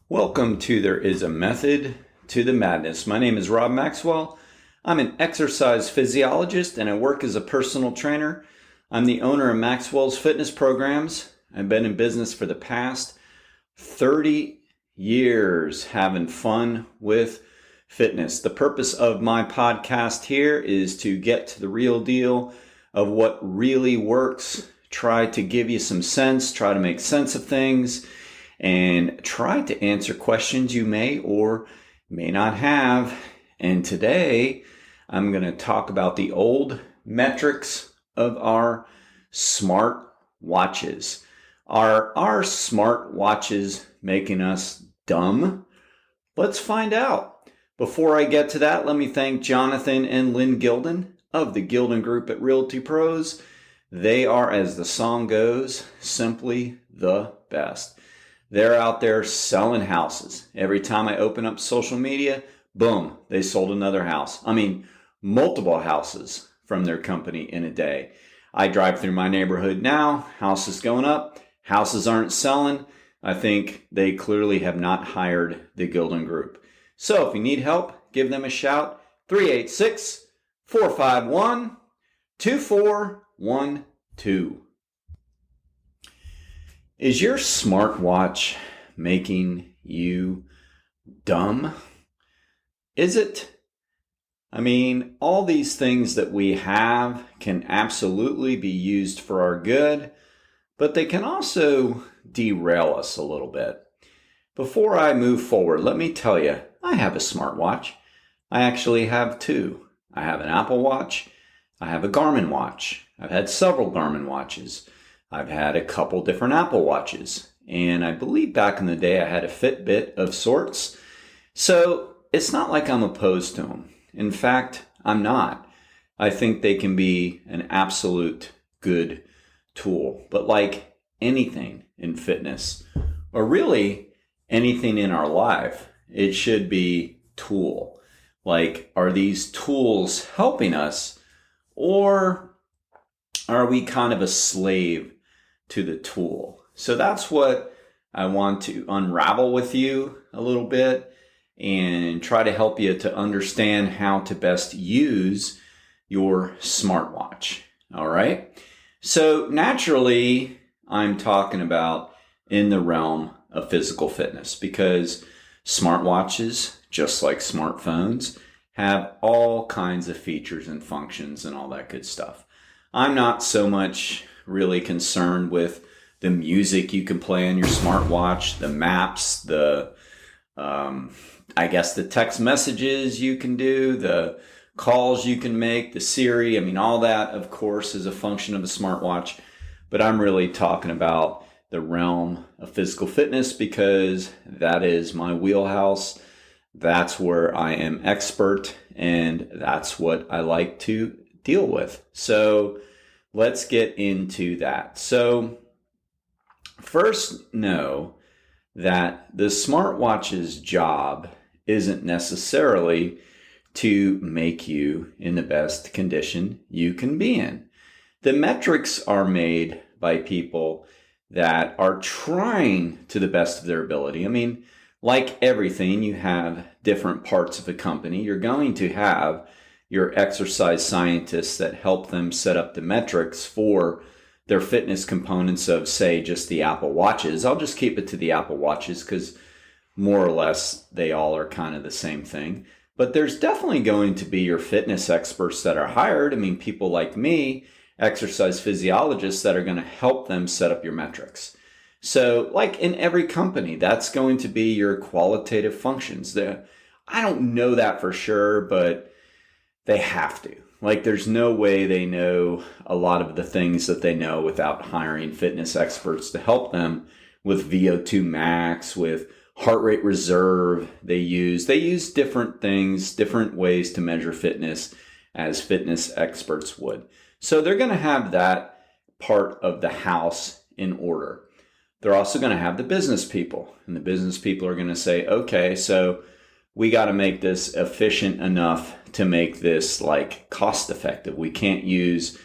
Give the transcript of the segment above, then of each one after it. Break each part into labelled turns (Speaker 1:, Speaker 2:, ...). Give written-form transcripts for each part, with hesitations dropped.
Speaker 1: Welcome to There Is a Method to the Madness. My name is Rob Maxwell. I'm an exercise physiologist and I work as a personal trainer. I'm the owner of Maxwell's Fitness Programs. I've been in business for the past 30 years having fun with fitness. The purpose of my podcast here is to get to the real deal of what really works, try to give you some sense, try to make sense of things, and try to answer questions you may or may not have. And today, I'm going to talk about the old metrics of our smart watches. Are our smart watches making us dumb? Let's find out. Before I get to that, let me thank Jonathan and Lynn Gilden of the Gilden Group at Realty Pros. They are, as the song goes, simply the best. They're out there selling houses. Every time I open up social media, boom, they sold another house. I mean, multiple houses from their company in a day. I drive through my neighborhood now, houses going up, houses aren't selling. I think they clearly have not hired the Gilden Group. So if you need help, give them a shout, 386-451-2412. Is your smartwatch making you dumb? Is it? I mean, all these things that we have can absolutely be used for our good, but they can also derail us a little bit. Before I move forward, let me tell you, I have a smartwatch. I actually have two. I have an Apple Watch. I have a Garmin watch. I've had several Garmin watches. I've had a couple different Apple Watches, and I believe back in the day I had a Fitbit of sorts. So it's not like I'm opposed to them. In fact, I'm not. I think they can be an absolute good tool. But like anything in fitness, or really anything in our life, it should be tool. Like, are these tools helping us, or are we kind of a slave to the tool? So that's what I want to unravel with you a little bit and try to help you to understand how to best use your smartwatch. All right. So naturally, I'm talking about in the realm of physical fitness because smartwatches, just like smartphones, have all kinds of features and functions and all that good stuff. I'm not so much really concerned with the music you can play on your smartwatch, the maps, the text messages you can do, the calls you can make, the Siri. I mean, all that, of course, is a function of a smartwatch. But I'm really talking about the realm of physical fitness because that is my wheelhouse. That's where I am expert, and that's what I like to deal with. So let's get into that. So first, know that the smartwatch's job isn't necessarily to make you in the best condition you can be in. The metrics are made by people that are trying to the best of their ability. I mean, like everything, you have different parts of a company. You're going to have your exercise scientists that help them set up the metrics for their fitness components of, say, just the Apple Watches. I'll just keep it to the Apple Watches because more or less they all are kind of the same thing. But there's definitely going to be your fitness experts that are hired. I mean, people like me, exercise physiologists that are going to help them set up your metrics. So like in every company, that's going to be your qualitative functions. I don't know that for sure, but they have to. Like, there's no way they know a lot of the things that they know without hiring fitness experts to help them with VO2 max, with heart rate reserve. They use different things, different ways to measure fitness as fitness experts would. So they're going to have that part of the house in order. They're also going to have the business people, and the business people are going to say, okay, so we got to make this efficient enough to make this like cost effective. We can't use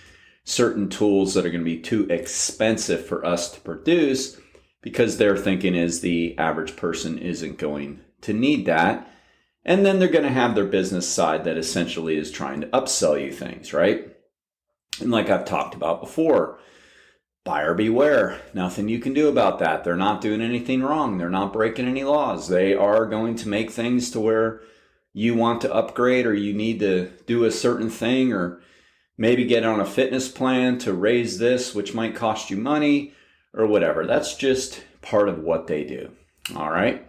Speaker 1: certain tools that are going to be too expensive for us to produce because their thinking is the average person isn't going to need that. And then they're going to have their business side that essentially is trying to upsell you things, right? And like I've talked about before, buyer beware. Nothing you can do about that. They're not doing anything wrong. They're not breaking any laws. They are going to make things to where you want to upgrade or you need to do a certain thing or maybe get on a fitness plan to raise this, which might cost you money or whatever. That's just part of what they do. All right.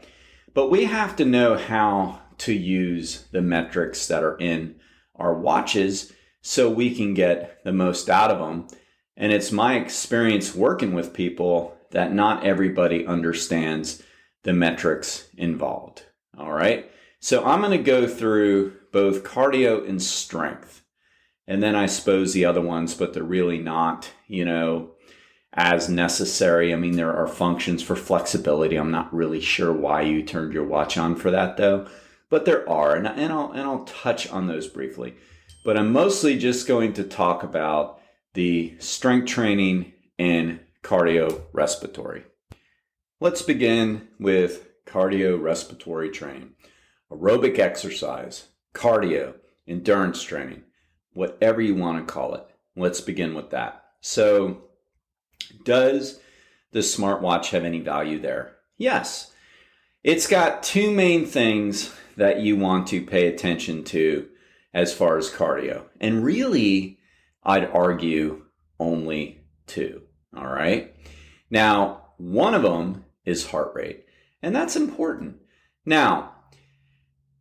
Speaker 1: But we have to know how to use the metrics that are in our watches so we can get the most out of them. And it's my experience working with people that not everybody understands the metrics involved. All right. So I'm going to go through both cardio and strength. And then I suppose the other ones, but they're really not, as necessary. I mean, there are functions for flexibility. I'm not really sure why you turned your watch on for that though, but there are, and I'll touch on those briefly. But I'm mostly just going to talk about the strength training and cardiorespiratory. Let's begin with cardiorespiratory training. Aerobic exercise, cardio, endurance training, whatever you want to call it. Let's begin with that. So, does the smartwatch have any value there? Yes. It's got two main things that you want to pay attention to as far as cardio. And really, I'd argue only two. All right. Now, one of them is heart rate, and that's important. Now,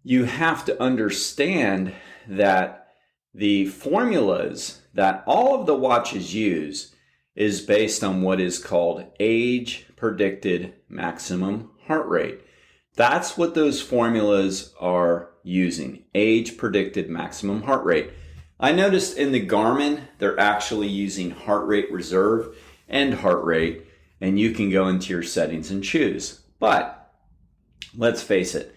Speaker 1: you have to understand that the formulas that all of the watches use is based on what is called age predicted maximum heart rate. That's what those formulas are using, age predicted maximum heart rate. I noticed in the Garmin, they're actually using heart rate reserve and heart rate, and you can go into your settings and choose. But let's face it,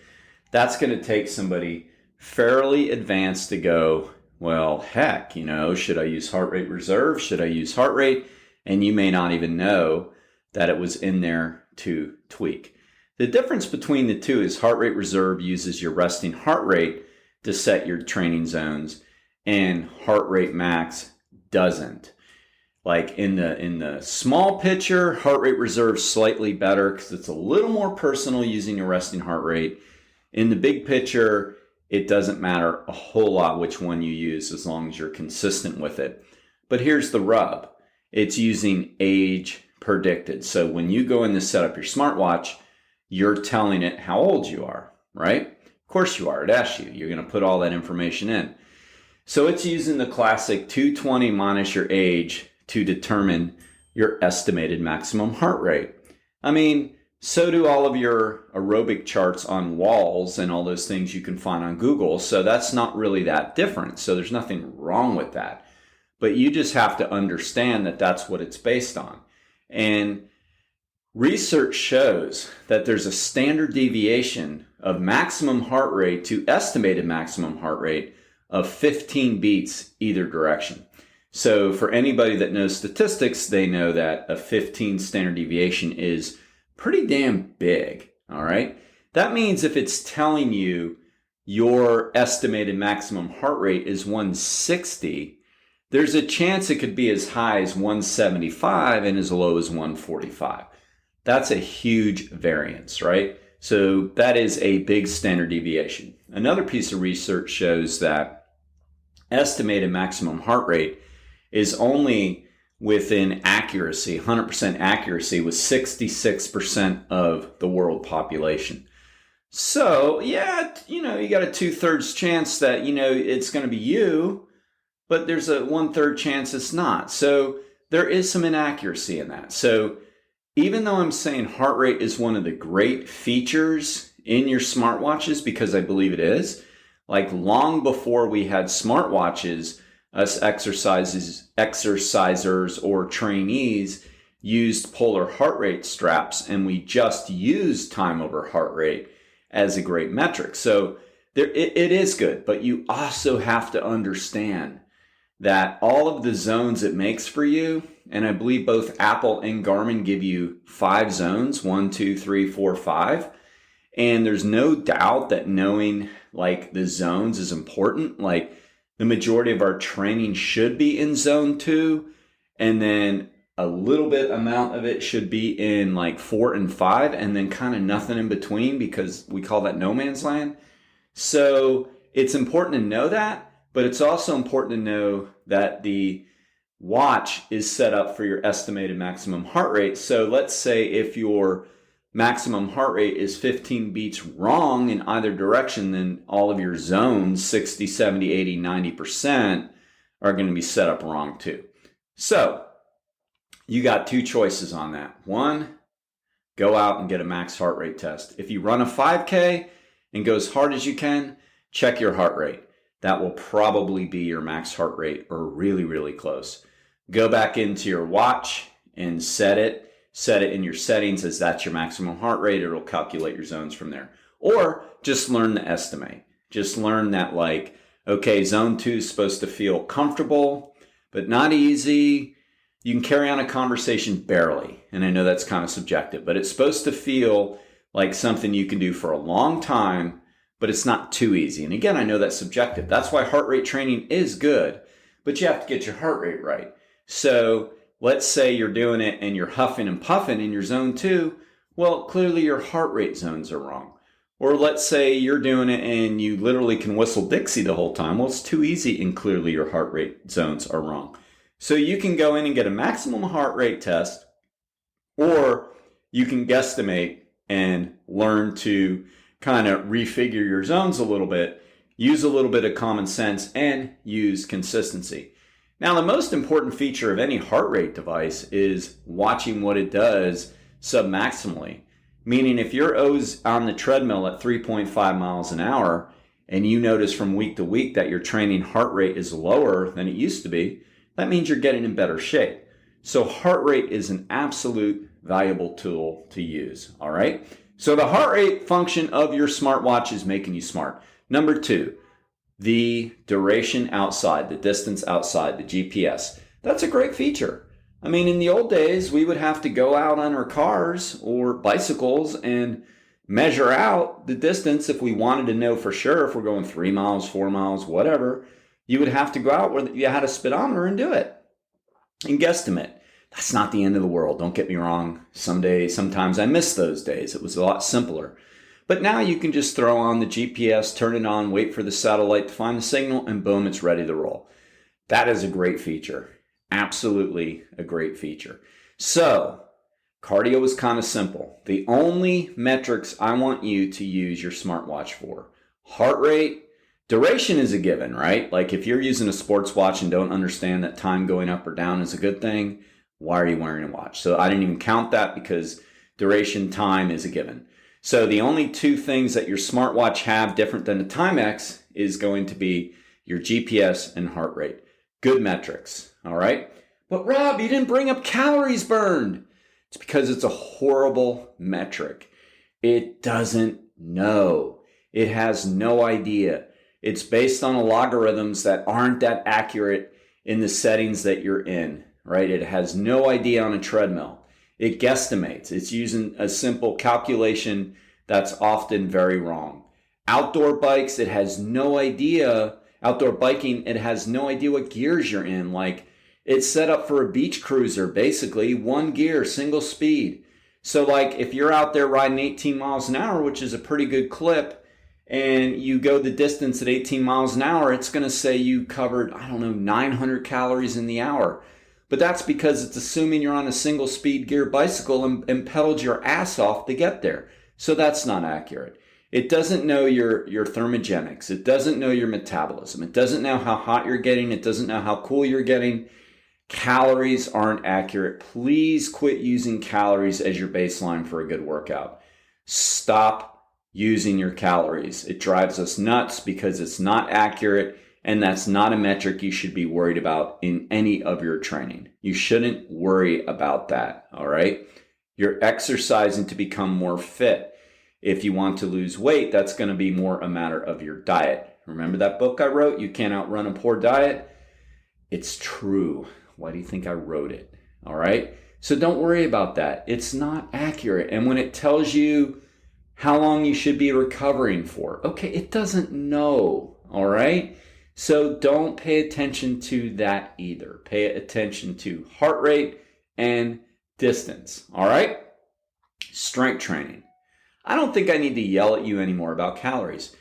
Speaker 1: that's going to take somebody fairly advanced to go, well, heck, should I use heart rate reserve? Should I use heart rate? And you may not even know that it was in there to tweak. The difference between the two is heart rate reserve uses your resting heart rate to set your training zones, and heart rate max doesn't. Like in the small picture, heart rate reserve is slightly better because it's a little more personal using your resting heart rate. In the big picture, it doesn't matter a whole lot which one you use as long as you're consistent with it. But here's the rub. It's using age predicted. So when you go in to set up your smartwatch, you're telling it how old you are, right? Of course you are. It asks you. You're going to put all that information in. So it's using the classic 220 minus your age to determine your estimated maximum heart rate. I mean, so do all of your aerobic charts on walls and all those things you can find on Google. So that's not really that different. So there's nothing wrong with that. But you just have to understand that that's what it's based on. And research shows that there's a standard deviation of maximum heart rate to estimated maximum heart rate of 15 beats either direction. So for anybody that knows statistics, they know that a 15 standard deviation is pretty damn big, all right? That means if it's telling you your estimated maximum heart rate is 160, there's a chance it could be as high as 175 and as low as 145. That's a huge variance, right? So that is a big standard deviation. Another piece of research shows that estimated maximum heart rate is only within accuracy, 100% accuracy with 66% of the world population. So yeah, you got a 2/3 chance that, it's going to be you, but there's a 1/3 chance it's not. So there is some inaccuracy in that. So even though I'm saying heart rate is one of the great features in your smartwatches, because I believe it is, like long before we had smartwatches, us exercisers or trainees used polar heart rate straps, and we just used time over heart rate as a great metric. So it is good, but you also have to understand that all of the zones it makes for you, and I believe both Apple and Garmin give you 5 zones, 1, 2, 3, 4, 5. And there's no doubt that knowing like the zones is important. Like the majority of our training should be in zone 2, and then a little bit amount of it should be in like 4 and 5, and then kind of nothing in between, because we call that no man's land. So it's important to know that, but it's also important to know that the watch is set up for your estimated maximum heart rate. So let's say if your maximum heart rate is 15 beats wrong in either direction, then all of your zones, 60, 70, 80, 90%, are going to be set up wrong too. So you got 2 choices on that. One, go out and get a max heart rate test. If you run a 5K and go as hard as you can, check your heart rate. That will probably be your max heart rate, or really, really close. Go back into your watch and set it in your settings as that's your maximum heart rate. It'll calculate your zones from there. Or just learn to estimate. Just learn that, like, okay, zone 2 is supposed to feel comfortable, but not easy. You can carry on a conversation barely. And I know that's kind of subjective, but it's supposed to feel like something you can do for a long time, but it's not too easy. And again, I know that's subjective. That's why heart rate training is good, but you have to get your heart rate right. So let's say you're doing it and you're huffing and puffing in your zone 2. Well, clearly your heart rate zones are wrong. Or let's say you're doing it and you literally can whistle Dixie the whole time. Well, it's too easy and clearly your heart rate zones are wrong. So you can go in and get a maximum heart rate test, or you can guesstimate and learn to kind of refigure your zones a little bit, use a little bit of common sense, and use consistency. Now, the most important feature of any heart rate device is watching what it does submaximally. Meaning if you're always on the treadmill at 3.5 miles an hour and you notice from week to week that your training heart rate is lower than it used to be, that means you're getting in better shape. So heart rate is an absolute valuable tool to use, all right? So the heart rate function of your smartwatch is making you smart. Number 2, the duration outside, the distance outside, the GPS. That's a great feature. I mean, in the old days, we would have to go out on our cars or bicycles and measure out the distance if we wanted to know for sure if we're going 3 miles, 4 miles, whatever. You would have to go out where you had a speedometer and do it and guesstimate. That's not the end of the world. Don't get me wrong. Sometimes I miss those days. It was a lot simpler. But now you can just throw on the GPS, turn it on, wait for the satellite to find the signal, and boom, it's ready to roll. That is a great feature. Absolutely a great feature. So, cardio is kind of simple. The only metrics I want you to use your smartwatch for: heart rate, duration is a given, right? Like if you're using a sports watch and don't understand that time going up or down is a good thing, why are you wearing a watch? So I didn't even count that because duration, time is a given. So the only 2 things that your smartwatch have different than the Timex is going to be your GPS and heart rate. Good metrics, all right? But Rob, you didn't bring up calories burned. It's because it's a horrible metric. It doesn't know. It has no idea. It's based on algorithms that aren't that accurate in the settings that you're in, right? It has no idea on a treadmill. It guesstimates. It's using a simple calculation that's often very wrong. Outdoor bikes, it has no idea. Outdoor biking, it has no idea what gears you're in. Like, it's set up for a beach cruiser, basically. 1 gear, single speed. So, like, if you're out there riding 18 miles an hour, which is a pretty good clip, and you go the distance at 18 miles an hour, it's going to say you covered, 900 calories in the hour. But that's because it's assuming you're on a single speed gear bicycle and pedaled your ass off to get there. So that's not accurate. It doesn't know your thermogenics. It doesn't know your metabolism. It doesn't know how hot you're getting. It doesn't know how cool you're getting. Calories aren't accurate. Please quit using calories as your baseline for a good workout. Stop using your calories. It drives us nuts because it's not accurate. And that's not a metric you should be worried about in any of your training. You shouldn't worry about that, all right? You're exercising to become more fit. If you want to lose weight, that's going to be more a matter of your diet. Remember that book I wrote, You Can't Outrun a Poor Diet? it's true. Why do you think I wrote it? All right. So don't worry about that. It's not accurate. And when it tells you how long you should be recovering for, okay, it doesn't know. All right. So don't pay attention to that either. Pay attention to heart rate and distance. All right. Strength training. I don't think I need to yell at you anymore about calories.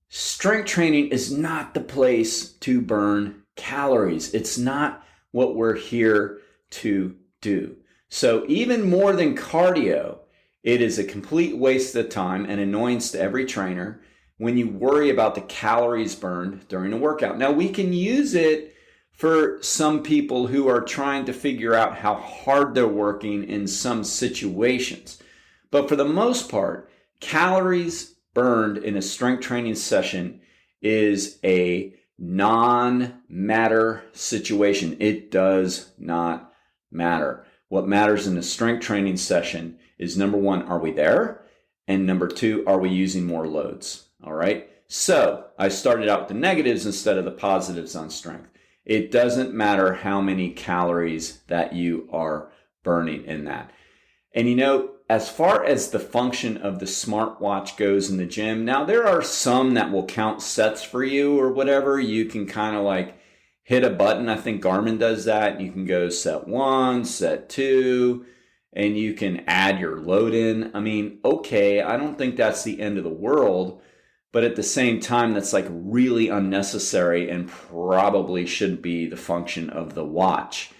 Speaker 1: Strength training is not the place to burn calories. It's not what we're here to do. So even more than cardio, it is a complete waste of time and annoyance to every trainer when you worry about the calories burned during a workout. Now, we can use it for some people who are trying to figure out how hard they're working in some situations. But for the most part, calories burned in a strength training session is a non-matter situation. It does not matter. What matters in a strength training session is, number one, are we there? And number two, are we using more loads? All right. So I started out with the negatives instead of the positives on strength. It doesn't matter how many calories that you are burning in that. And you know, as far as the function of the smartwatch goes in the gym, now there are some that will count sets for you or whatever. You can kind of like hit a button. I think Garmin does that. You can go set 1, set 2, and you can add your load in. I mean, okay, I don't think that's the end of the world, but at the same time, that's like really unnecessary and probably shouldn't be the function of the watch.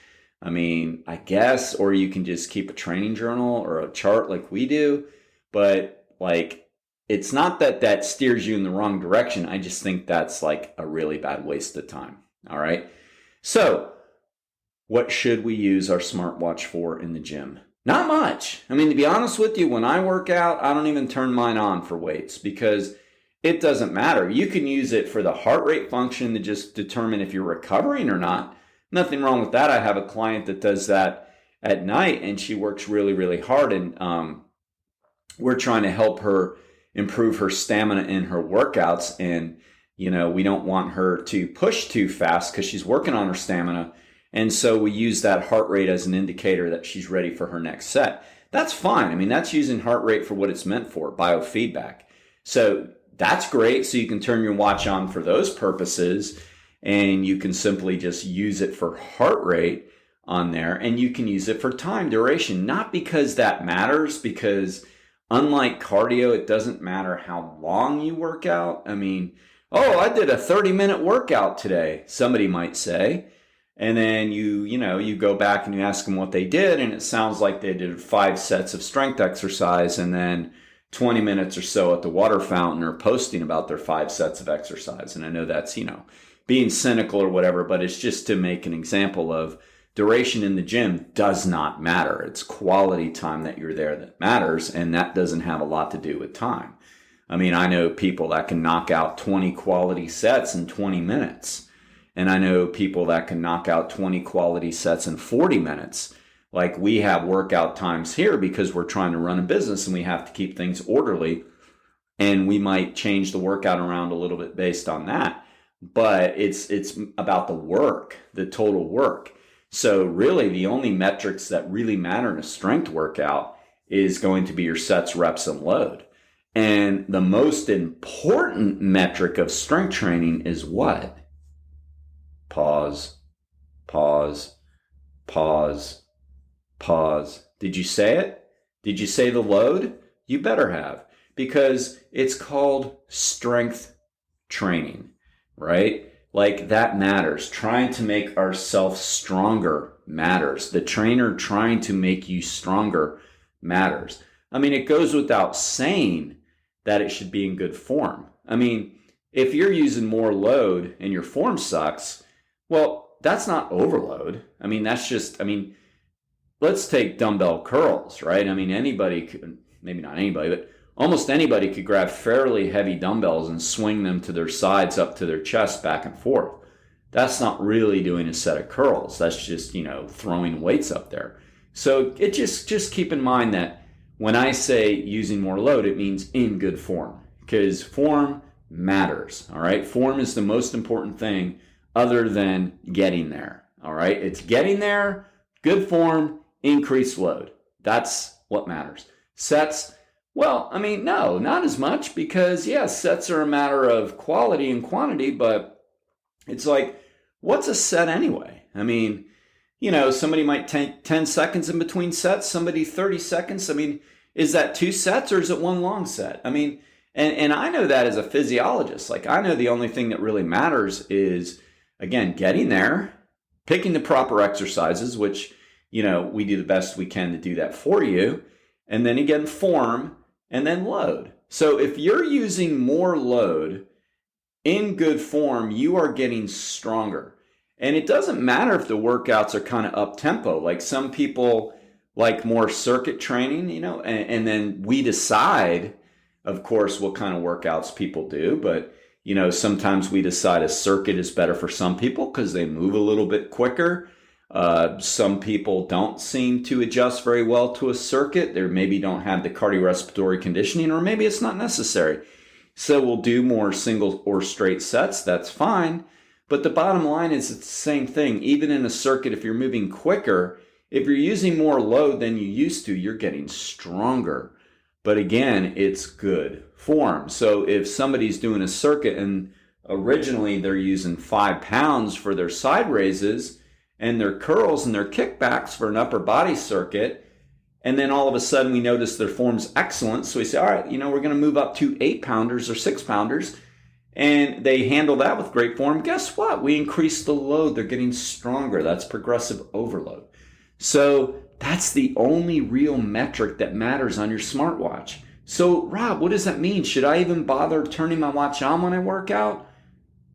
Speaker 1: I mean, I guess, or you can just keep a training journal or a chart like we do, but like, it's not that that steers you in the wrong direction. I just think that's like a really bad waste of time. All right. So what should we use our smartwatch for in the gym? Not much. I mean, to be honest with you, when I work out, I don't even turn mine on for weights because it doesn't matter. You can use it for the heart rate function to just determine if you're recovering or not. Nothing wrong with that. I have a client that does that at night and she works really, really hard. And we're trying to help her improve her stamina in her workouts. And, you know, we don't want her to push too fast because she's working on her stamina. And so we use that heart rate as an indicator that she's ready for her next set. That's fine. I mean, that's using heart rate for what it's meant for, biofeedback. So that's great. So you can turn your watch on for those purposes. And you can simply just use it for heart rate on there. And you can use it for time duration, not because that matters, because unlike cardio, it doesn't matter how long you work out. I mean, oh, I did a 30-minute workout today, somebody might say. And then you go back and you ask them what they did. And it sounds like they did 5 sets of strength exercise and then 20 minutes or so at the water fountain or posting about their 5 sets of exercise. And I know that's, being cynical or whatever, but it's just to make an example of duration in the gym does not matter. It's quality time that you're there that matters, and that doesn't have a lot to do with time. I mean, I know people that can knock out 20 quality sets in 20 minutes, and I know people that can knock out 20 quality sets in 40 minutes. Like, we have workout times here because we're trying to run a business and we have to keep things orderly, and we might change the workout around a little bit based on that. But it's about the work, the total work. So really the only metrics that really matter in a strength workout is going to be your sets, reps, and load. And the most important metric of strength training is what? Pause, pause, pause, pause. Did you say it? Did you say the load? You better have, because it's called strength training. Right? Like, that matters. Trying to make ourselves stronger matters. The trainer trying to make you stronger matters. I mean, it goes without saying that it should be in good form. I mean, if you're using more load and your form sucks, well, that's not overload. I mean, that's just, let's take dumbbell curls, right? I mean, anybody could, maybe not anybody, but almost anybody could grab fairly heavy dumbbells and swing them to their sides up to their chest back and forth. That's not really doing a set of curls. That's just, throwing weights up there. So it just keep in mind that when I say using more load, it means in good form, because form matters. All right. Form is the most important thing other than getting there. All right. It's getting there, good form, increased load. That's what matters. Sets, well, I mean, no, not as much because, yes, sets are a matter of quality and quantity, but it's like, what's a set anyway? I mean, somebody might take 10 seconds in between sets, somebody 30 seconds. I mean, is that 2 sets or is it one long set? I mean, and I know that as a physiologist. Like, I know the only thing that really matters is, again, getting there, picking the proper exercises, which, we do the best we can to do that for you. And then again, form and then load. So if you're using more load in good form, you are getting stronger. And it doesn't matter if the workouts are kind of up tempo. Like some people like more circuit training, and then we decide, of course, what kind of workouts people do. But, sometimes we decide a circuit is better for some people because they move a little bit quicker. Some people don't seem to adjust very well to a circuit. They maybe don't have the cardiorespiratory conditioning, or maybe it's not necessary. So we'll do more single or straight sets. That's fine. But the bottom line is it's the same thing. Even in a circuit, if you're moving quicker, if you're using more load than you used to, you're getting stronger. But again, it's good form. So if somebody's doing a circuit and originally they're using 5 pounds for their side raises and their curls and their kickbacks for an upper body circuit, and then all of a sudden we notice their form's excellent, so we say, all right, we're going to move up to 8 pounders or 6 pounders, and they handle that with great form. Guess what? We increase the load. They're getting stronger. That's progressive overload. So that's the only real metric that matters on your smartwatch. So, Rob, what does that mean? Should I even bother turning my watch on when I work out?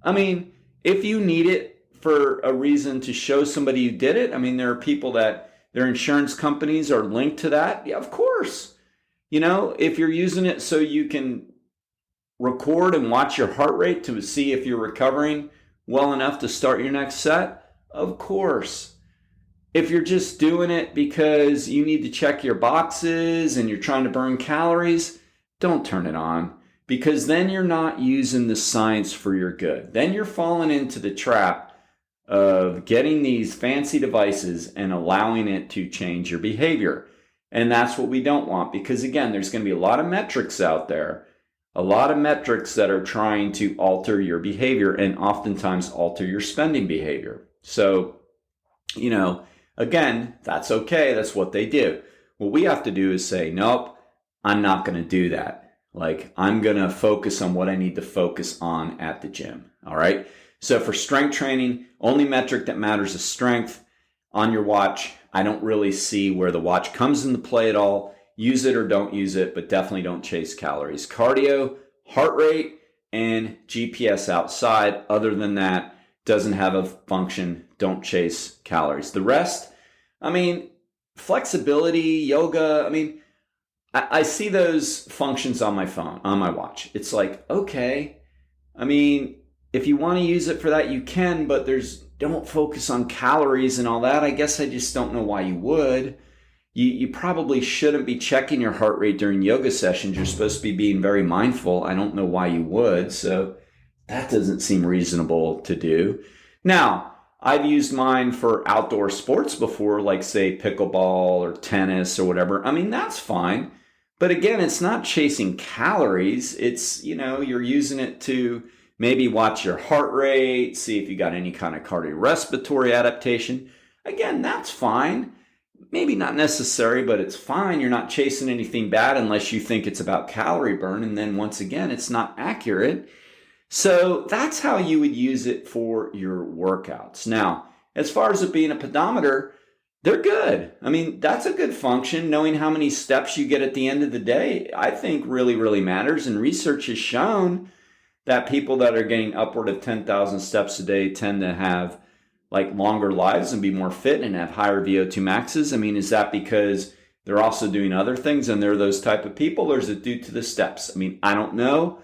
Speaker 1: I mean, if you need it for a reason to show somebody you did it, I mean, there are people that their insurance companies are linked to that. Yeah, of course. If you're using it so you can record and watch your heart rate to see if you're recovering well enough to start your next set, of course. If you're just doing it because you need to check your boxes and you're trying to burn calories, don't turn it on, because then you're not using the science for your good. Then you're falling into the trap of getting these fancy devices and allowing it to change your behavior. And that's what we don't want, because again, there's going to be a lot of metrics out there, a lot of metrics that are trying to alter your behavior and oftentimes alter your spending behavior. So, again, that's okay. That's what they do. What we have to do is say, nope, I'm not going to do that. Like, I'm going to focus on what I need to focus on at the gym. All right. So for strength training, only metric that matters is strength on your watch. I don't really see where the watch comes into play at all. Use it or don't use it, but definitely don't chase calories. Cardio, heart rate, and GPS outside. Other than that, doesn't have a function. Don't chase calories. The rest, flexibility, yoga, I see those functions on my phone, on my watch. It's like, okay, if you want to use it for that, you can, but don't focus on calories and all that. I guess I just don't know why you would. You probably shouldn't be checking your heart rate during yoga sessions. You're supposed to be being very mindful. I don't know why you would. So that doesn't seem reasonable to do. Now, I've used mine for outdoor sports before, like say pickleball or tennis or whatever. That's fine. But again, it's not chasing calories. It's, you're using it to maybe watch your heart rate, see if you got any kind of cardiorespiratory adaptation. Again, that's fine. Maybe not necessary, but it's fine. You're not chasing anything bad unless you think it's about calorie burn. And then once again, it's not accurate. So that's how you would use it for your workouts. Now, as far as it being a pedometer, they're good. That's a good function. Knowing how many steps you get at the end of the day, I think really, really matters. And research has shown that people that are getting upward of 10,000 steps a day tend to have longer lives and be more fit and have higher VO2 maxes. Is that because they're also doing other things and they're those type of people, or is it due to the steps? I don't know.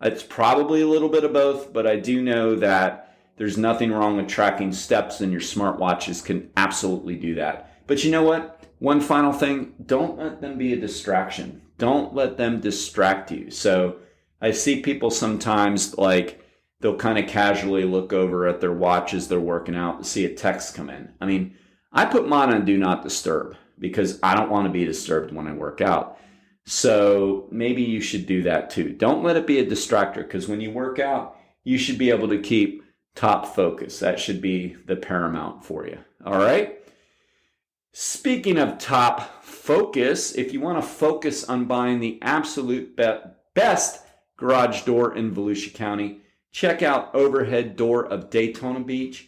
Speaker 1: It's probably a little bit of both, but I do know that there's nothing wrong with tracking steps, and your smartwatches can absolutely do that. But you know what? One final thing, don't let them be a distraction. Don't let them distract you. So I see people sometimes they'll kind of casually look over at their watch as they're working out to see a text come in. I mean, I put mine on do not disturb because I don't want to be disturbed when I work out. So maybe you should do that too. Don't let it be a distractor, because when you work out, you should be able to keep top focus. That should be the paramount for you. All right. Speaking of top focus, if you want to focus on buying the absolute best garage door in Volusia County, check out Overhead Door of Daytona Beach.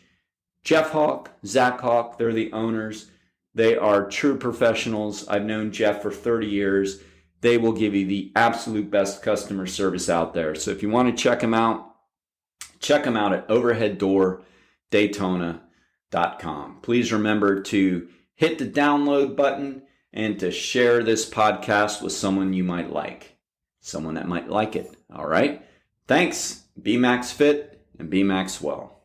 Speaker 1: Jeff Hawk, Zach Hawk, they're the owners. They are true professionals. I've known Jeff for 30 years. They will give you the absolute best customer service out there. So if you want to check them out at overheaddordaytona.com. Please remember to hit the download button and to share this podcast with someone you might like, someone that might like it. All right. Thanks. Be Max Fit and be Maxwell.